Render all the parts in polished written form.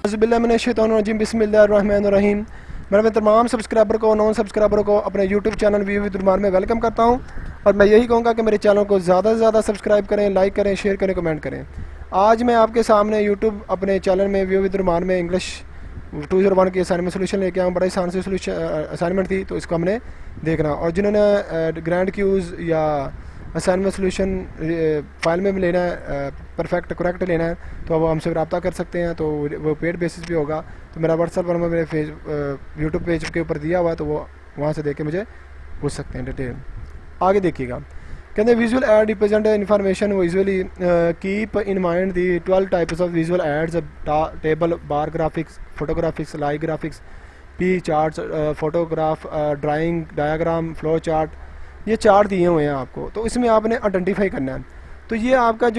बिस्मिल्लाहिर्रहमानिर्रहीम बिस्मिल्लाहिर्रहमानिर्रहीम। मैं तमाम सब्सक्राइबर को, नॉन सब्सक्राइबर को अपने यूट्यूब चैनल व्यू विद रुमान में वेलकम करता हूं और मैं यही कहूँगा कि मेरे चैनल को ज़्यादा से ज़्यादा सब्सक्राइब करें, लाइक करें, शेयर करें, कमेंट करें। आज मैं आपके सामने यूट्यूब अपने चैनल में व्यू विद रुमान में इंग्लिश 201 की असाइनमेंट सोल्यूशन लेके आऊँ। बड़ा आसान से असाइनमेंट थी, तो इसको हमने देखना। और जिन्होंने ग्रैंड क्यूज़ या असाइनमेंट सोल्यूशन फाइल में भी लेना है, परफेक्ट करेक्ट लेना है, तो वो हमसे रब्ता कर सकते हैं। तो वो पेड बेसिस पे होगा। तो मेरा व्हाट्सएप नंबर मेरे यूट्यूब पेज के ऊपर दिया हुआ है, तो वो वहाँ से देख के मुझे पूछ सकते हैं डिटेल। आगे देखिएगा, कहते हैं visual add represent information visually keep in mind the 12 types of visual aids, table, bar graphics, photographics, live graphics, P charts, photograph, drawing, diagram, flow chart. ये चार्ट दिए हुए हैं आपको, तो इसमें आपने आइडेंटिफाई करना है। तो ये आपका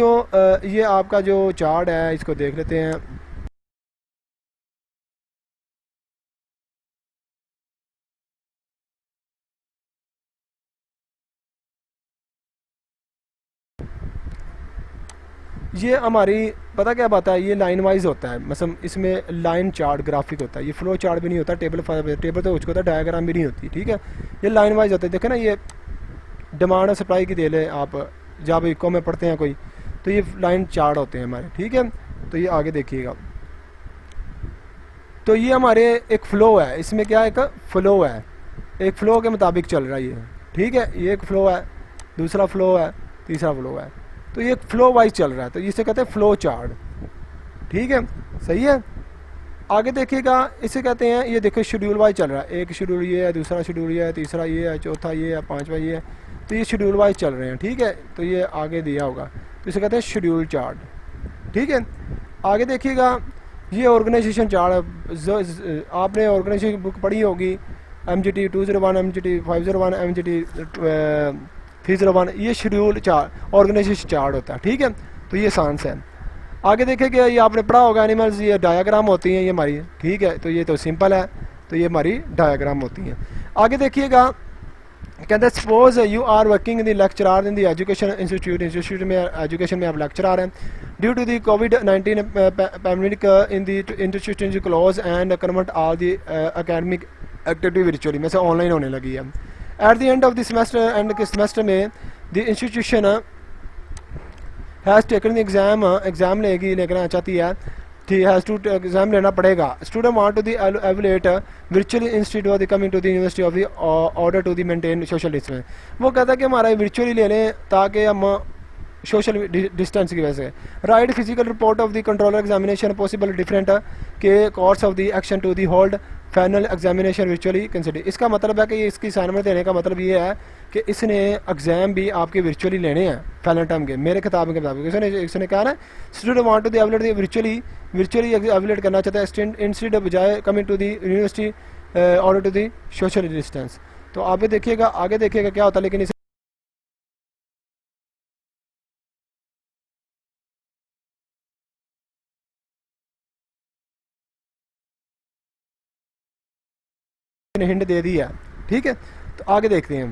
जो चार्ट है, इसको देख लेते हैं। ये हमारी पता क्या बात है, ये लाइन वाइज होता है। मतलब इसमें लाइन चार्ट ग्राफिक होता है, ये फ्लो चार्ट भी नहीं होता। टेबल तो उसको होता है, डायग्राम भी नहीं होती। ठीक है, ये लाइन वाइज होता है। देखें ना, ये डिमांड और सप्लाई की दे लें आप, जब इको में पढ़ते हैं कोई, तो ये लाइन चार्ट होते हैं हमारे। ठीक है, तो ये आगे देखिएगा। तो ये हमारे एक फ़्लो है, इसमें क्या एक फ़्लो है, एक फ़्लो के मुताबिक चल रहा है ये। ठीक है, ये एक फ़्लो है, दूसरा फ़्लो है, तीसरा फ़्लो है। तो ये फ़्लो वाइज चल रहा है, तो इसे कहते हैं फ़्लो चार्ट। ठीक है, सही है। आगे देखिएगा, इसे कहते हैं, ये देखो शेड्यूल वाइज चल रहा है। एक शेड्यूल ये है, दूसरा शेड्यूल ये है, तीसरा ये है, चौथा ये है, पाँचवा ये है। तो ये शेड्यूल वाइज चल रहे हैं। ठीक है, तो ये आगे दिया होगा, तो इसे कहते हैं शेड्यूल चार्ट। ठीक है, आगे देखिएगा, ये ऑर्गेनाइजेशन चार्ट। आपने ऑर्गेनाइजेशन बुक पढ़ी होगी, MGT 201, MGT 501, MGT 301। ये शेड्यूल चार्ट, ऑर्गेनाइजेशन चार्ट होता है। ठीक है, तो ये आसान है। आगे देखेंगे, ये आपने पढ़ा होगा एनिमल्स, ये डायग्राम होती हैं ये हमारी। ठीक है, तो ये तो सिंपल है, तो ये हमारी डायग्राम होती हैं। आगे देखिएगा, कहते हैं suppose you are working in the lecturer in the education institute में एजुकेशन में आप लेक्चरार हैं। ड्यू टू द कोविड-19 pandemic in the institution close and convert all the academic activity virtually, में से ऑनलाइन होने लगी है। At the end of the semester, end के सेमेस्टर में the institution has taken exam लेना चाहती है। हैज़ टू एग्जाम लेना पड़ेगा। Student want to the एवलेट virtually institute of the coming to the university of the order to the maintain social distance. वो कहता है कि हमारा वर्चुअली ले लें ताकि हम सोशल डिस्टेंस की वजह से। Right physical report of the controller examination possible different के course of the action to the hold final examination virtually consider. इसका मतलब है कि इसकी असाइनमेंट देने का मतलब ये है कि इसने एग्जाम भी आपके वर्चुअली लेने हैं फाइनल टर्म के। मेरे खिताब के मुताबिक इसने कहा ना, student want to the evaluate virtually evaluate करना चाहता है इंस्टीट्यूट बजाय coming to the university order to the social distance. तो आगे देखिएगा क्या होता है। लेकिन हिंट दे दी है। ठीक है, तो आगे देखते हैं।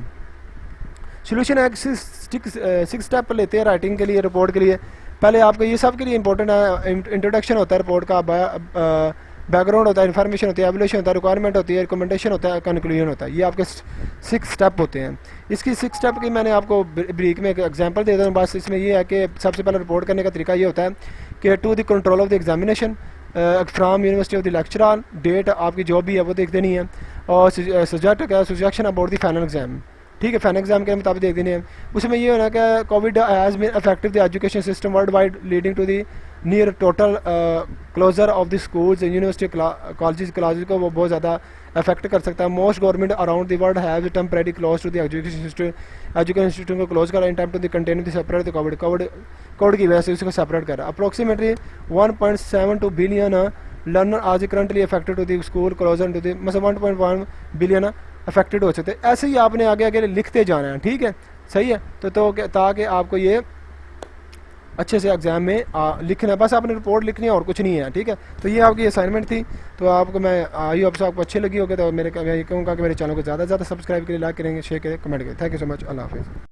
सोल्यूशन है, 6 स्टेप लेते हैं राइटिंग के लिए, रिपोर्ट के लिए। पहले आपको ये सब के लिए इंपॉर्टेंट है, इंट्रोडक्शन होता है रिपोर्ट का, बैकग्राउंड होता है, इन्फॉर्मेशन होती है, एवल्यूशन होता है, रिक्वायरमेंट होती है, रिकमेंडेशन होता है, कंक्लूजन होता है। ये आपके 6 स्टेप होते हैं। इसकी 6 स्टेप की मैंने आपको ब्रीक में एक एग्जांपल दे दूँ बस। इसमें ये है कि सबसे पहले रिपोर्ट करने का तरीका ये होता है कि to the control of the examination from university of the lecturer, date आपकी जो भी है वो देख देनी है, और suggestion about the final exam. ठीक है, फाइनल एग्जाम के मुताबिक देख देने हैं। उसमें ये होना कि COVID has been affective the education system world wide leading to the near total closure of the schools university college को वो बहुत ज़्यादा अफेक्ट कर सकता है। Most government around the world have temporary close to the education system को close कर in time to the contain the separate the COVID की वजह से उसको सेपरेट कर। अप्रोक्सीमेटली 1.72 बिलियन लर्नर आज currently affected to the school closure to the मतलब 1.1 billion affected हो सकते हैं। ऐसे ही आपने आगे लिखते जाना है। ठीक है, सही है। तो ताकि आपको ये अच्छे से एग्जाम में लिखना है, बस आपने रिपोर्ट लिखनी है और कुछ नहीं है। ठीक है, तो ये आपकी असाइनमेंट थी। तो आपको मैं आई होप आपको अच्छी लगी होगी। तो मैं ये कहूँगा कि मेरे चैनल को ज़्यादा से ज़्यादा सब्सक्राइब करें, लाइक करेंगे, शेयर करें, कमेंट करें। Thank you so much. अल्लाह हाफिज़।